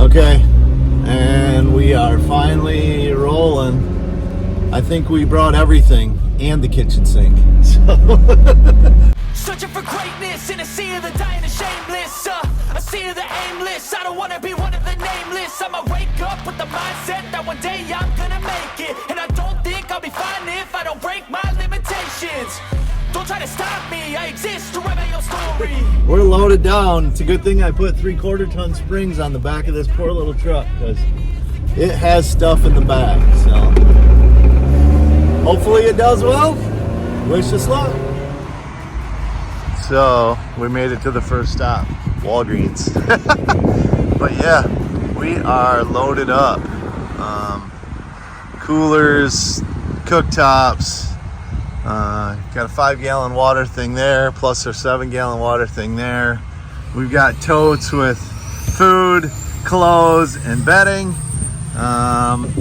Okay, and we are finally rolling. I think we brought everything and the kitchen sink. Searching for greatness in a sea of the dying and shameless, a sea of the aimless. I don't wanna be one of the nameless. I'ma wake up with the mindset that one day I'm gonna make it, and I don't think I'll be fine if I don't break my limitations. Don't try to stop me, I exist to write my own story. We're loaded down. It's a good thing I put 3/4 ton springs on the back of this poor little truck because it has stuff in the back. So hopefully it does well. Wish us luck. So we made it to the first stop, Walgreens. But yeah, we are loaded up. Coolers, cooktops. Got a 5-gallon water thing there, plus our 7-gallon water thing there. We've got totes with food, clothes, and bedding.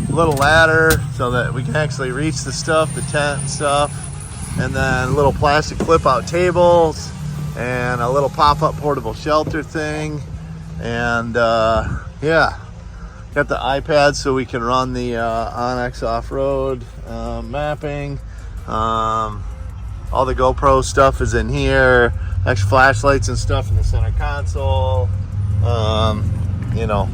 Little ladder so that we can actually reach the stuff, the tent and stuff. And then little plastic flip-out tables and a little pop-up portable shelter thing. And yeah, got the iPad so we can run the Onyx off-road mapping. All the GoPro stuff is in here. Extra flashlights and stuff in the center console. You know,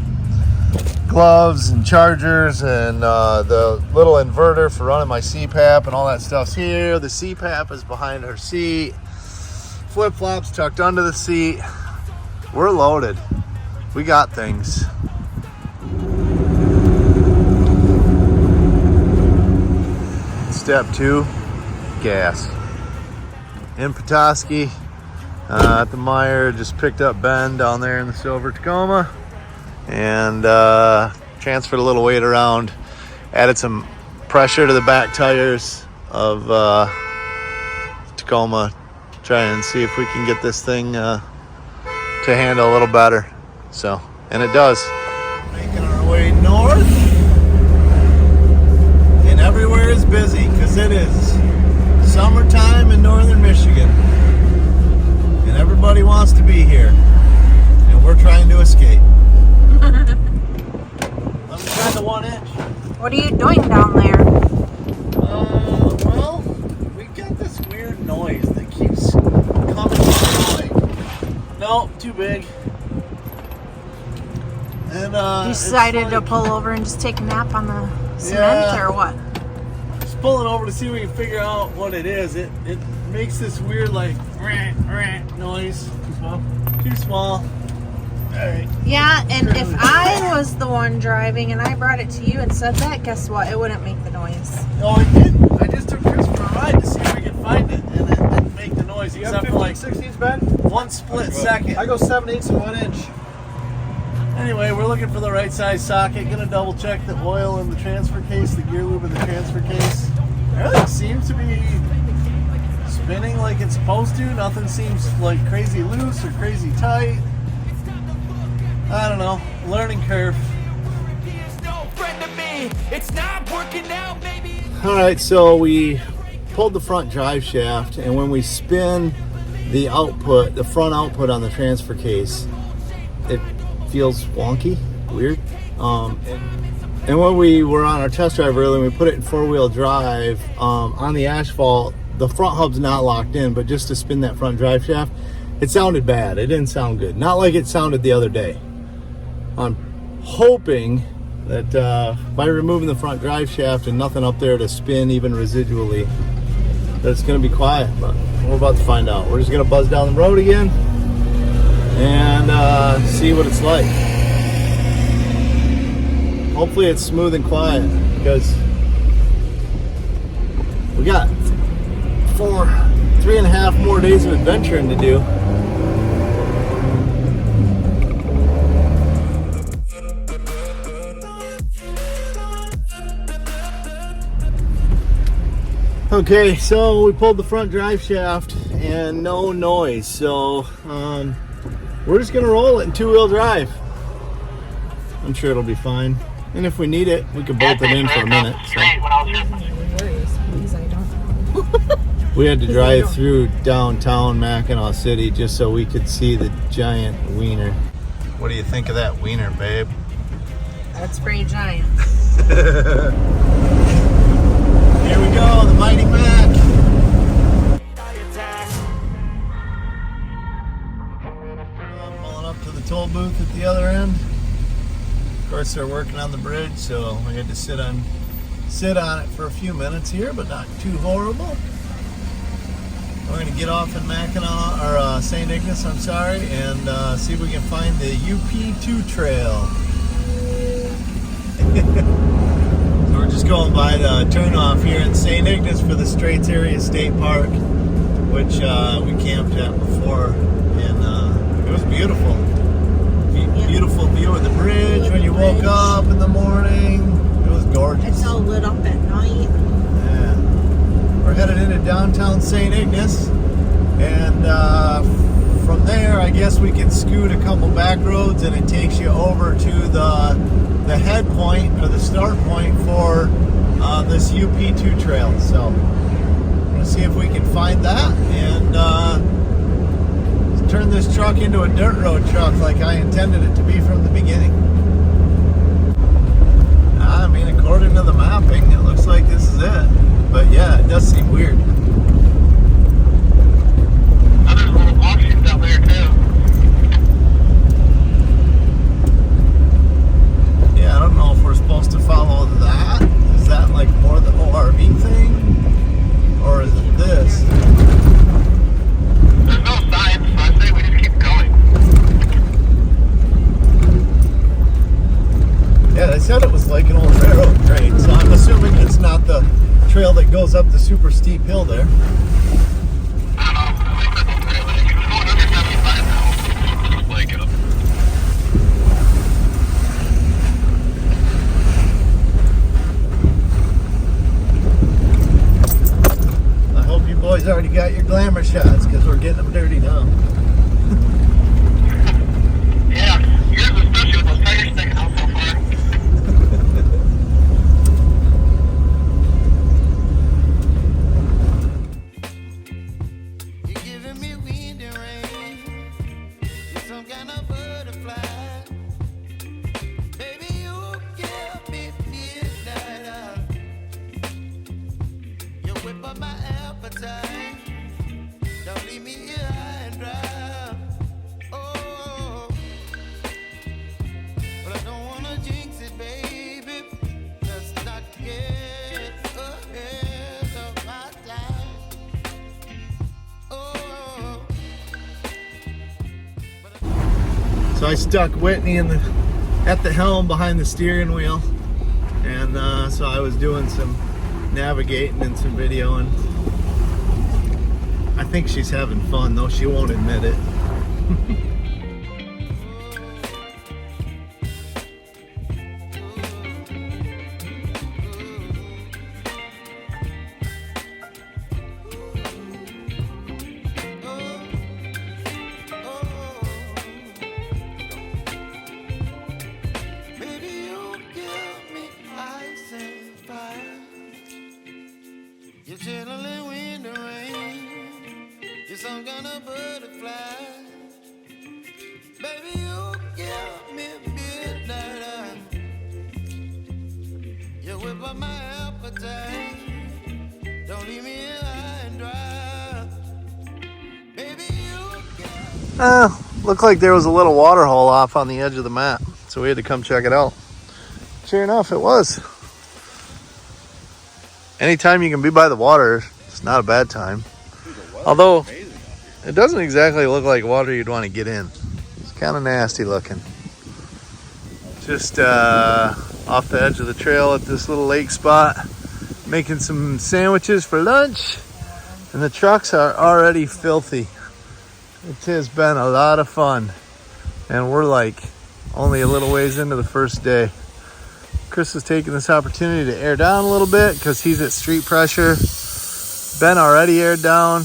gloves and chargers and the little inverter for running my CPAP and all that stuff's here. The CPAP is behind her seat. Flip-flops tucked under the seat. We're loaded. We got things. Step 2, gas. In Petoskey, at the Meyer, just picked up Ben down there in the silver Tacoma and transferred a little weight around, added some pressure to the back tires of Tacoma, try and see if we can get this thing to handle a little better. So, and it does. Making our way north, and everywhere is busy because it is summertime in northern Michigan, and everybody wants to be here, and we're trying to escape. Let me try the 1 inch. What are you doing down there? Well, we got this weird noise that keeps coming from the mic. No, too big. And You decided to pull over and just take a nap on the cement, or what? Just pulling over to see if we can figure out what it is. It makes this weird like noise. Too small. Too small. Alright. Yeah, and if I was the one driving and I brought it to you and said that, guess what? It wouldn't make the noise. No, it didn't. I just took Chris for a ride to see if we could find it, and it didn't make the noise. You have 15/16, Ben? 1 split second. I go 7/8 and 1 inch. Anyway, we're looking for the right size socket. Gonna double check the oil in the transfer case, the gear lube in the transfer case. Everything seems to be spinning like it's supposed to. Nothing seems like crazy loose or crazy tight. I don't know. Learning curve. Alright, so we pulled the front drive shaft, and when we spin the output, the front output on the transfer case, it feels wonky, weird. And when we were on our test drive earlier, we put it in 4-wheel drive on the asphalt. The front hub's not locked in, but just to spin that front drive shaft, it sounded bad. It didn't sound good. Not like it sounded the other day. I'm hoping that by removing the front drive shaft and nothing up there to spin even residually, that it's going to be quiet. But we're about to find out. We're just going to buzz down the road again and see what it's like. Hopefully it's smooth and quiet, because we got 3.5 more days of adventuring to do. Okay, so we pulled the front drive shaft and no noise, so we're just gonna roll it in 2-wheel drive. I'm sure it'll be fine, and if we need it, we can bolt it in for a minute. So. We had to drive through downtown Mackinac City just so we could see the giant wiener. What do you think of that wiener, babe? That's Spray Giant. Here we go, the Mighty Mac. Pulling up to the toll booth at the other end. Of course, they're working on the bridge, so we had to sit on it for a few minutes here, but not too horrible. We're going to get off in Mackinac, or St. Ignace, I'm sorry, and see if we can find the UP2 trail. So we're just going by the turnoff here in St. Ignace for the Straits Area State Park, which we camped at before, and it was beautiful. Beautiful view of the bridge when you woke up in the morning. It was gorgeous. It's all lit up at night. Yeah. We're headed into downtown St. Ignace, and from there I guess we can scoot a couple back roads and it takes you over to the head point or the start point for this UP2 trail. So I'm going to see if we can find that and turn this truck into a dirt road truck like I intended it to be from the beginning. I mean, according to the mapping, it looks like this is it. But yeah, it does seem weird. There's a little offshoots out there too. Yeah, I don't know if we're supposed to follow that. Is that like more the ORV thing? Or is it this? There's no signs, so I say we just keep going. Yeah, they said it was like an old railroad train, so I'm assuming it's not the trail that goes up the super steep hill there. I don't know. At least it's okay. Like, it's going under 75 now. Just like it up. I hope you boys already got your glamour shots, because we're getting them dirty now. Yeah, yours especially with those tires sticking out so far. You're giving me wind and rain. You're some kind of butterfly. Baby, you give me midnight. You whip up my appetite. Don't leave me here high and dry. Oh, but I don't wanna jinx it, baby. Let's not get ahead of my time. Oh. So I stuck Whitney at the helm behind the steering wheel, and so I was doing some navigating and some videoing. I think she's having fun, though she won't admit it. Baby, you give me ice and fire. You're chilling wind and rain. You're some kind of butterfly. Baby, you give me midnight. You whip up my appetite. Don't leave me here high and dry. Baby, you give Looked like there was a little water hole off on the edge of the map, so we had to come check it out. Sure enough, it was. Anytime you can be by the water, it's not a bad time. Although, it doesn't exactly look like water you'd want to get in. It's kind of nasty looking. Just off the edge of the trail at this little lake spot, making some sandwiches for lunch, and the trucks are already filthy. It has been a lot of fun, and we're like only a little ways into the first day. Chris is taking this opportunity to air down a little bit because he's at street pressure. Ben already aired down.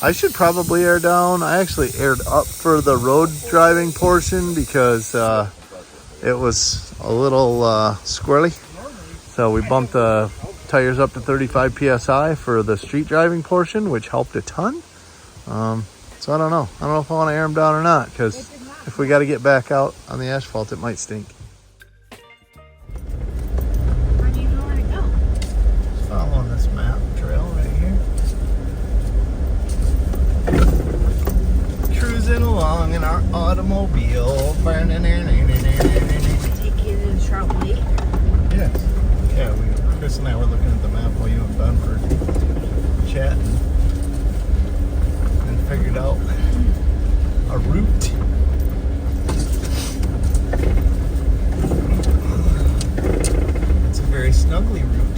I should probably air down. I actually aired up for the road driving portion because it was a little squirrely. So we bumped the tires up to 35 PSI for the street driving portion, which helped a ton. So I don't know. I don't know if I want to air them down or not, because if we got to get back out on the asphalt, it might stink. Take you to the Trout Lake. Yes. Yeah, Chris and I were looking at the map while you and Ben were chatting and figured out a route. It's a very snuggly route.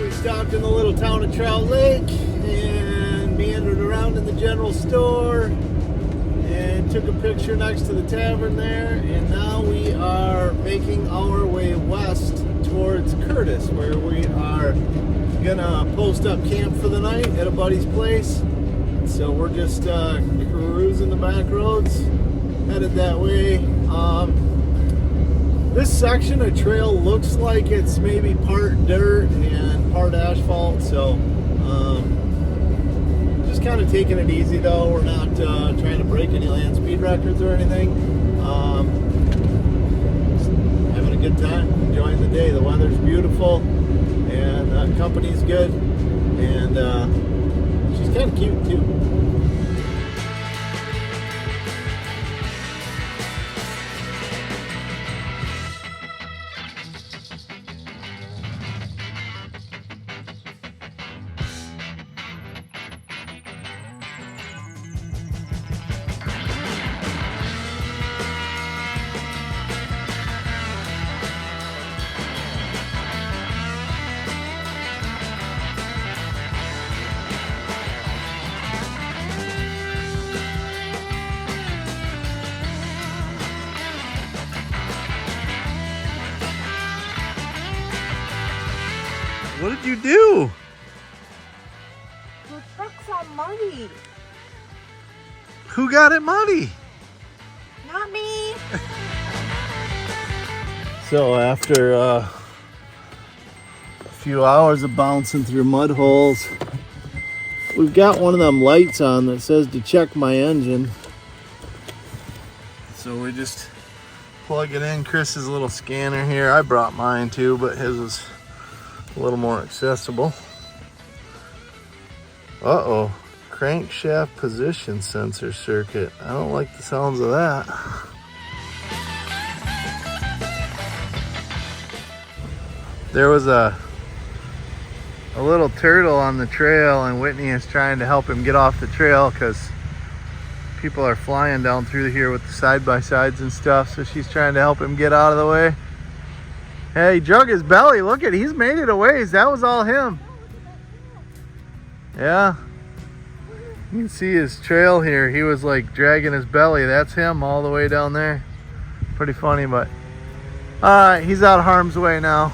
We stopped in the little town of Trout Lake and meandered around in the general store and took a picture next to the tavern there, and now we are making our way west towards Curtis, where we are gonna post up camp for the night at a buddy's place. So we're just cruising the back roads, headed that way. This section of trail looks like it's maybe part dirt and part asphalt, so just kind of taking it easy though. We're not trying to break any land speed records or anything. Just having a good time, enjoying the day. The weather's beautiful and the company's good, and she's kind of cute too. What did you do? The truck's all muddy. Who got it muddy? Not me. So after a few hours of bouncing through mud holes, we've got one of them lights on that says to check my engine. So we just plug it in. Chris's little scanner here. I brought mine too, but his was a little more accessible. Uh-oh, crankshaft position sensor circuit. I don't like the sounds of that. There was a little turtle on the trail, and Whitney is trying to help him get off the trail because people are flying down through here with the side-by-sides and stuff, so she's trying to help him get out of the way. Hey, he drug his belly. Look at, he's made it a ways. That was all him. Yeah. You can see his trail here. He was like dragging his belly. That's him all the way down there. Pretty funny, but all right, he's out of harm's way now.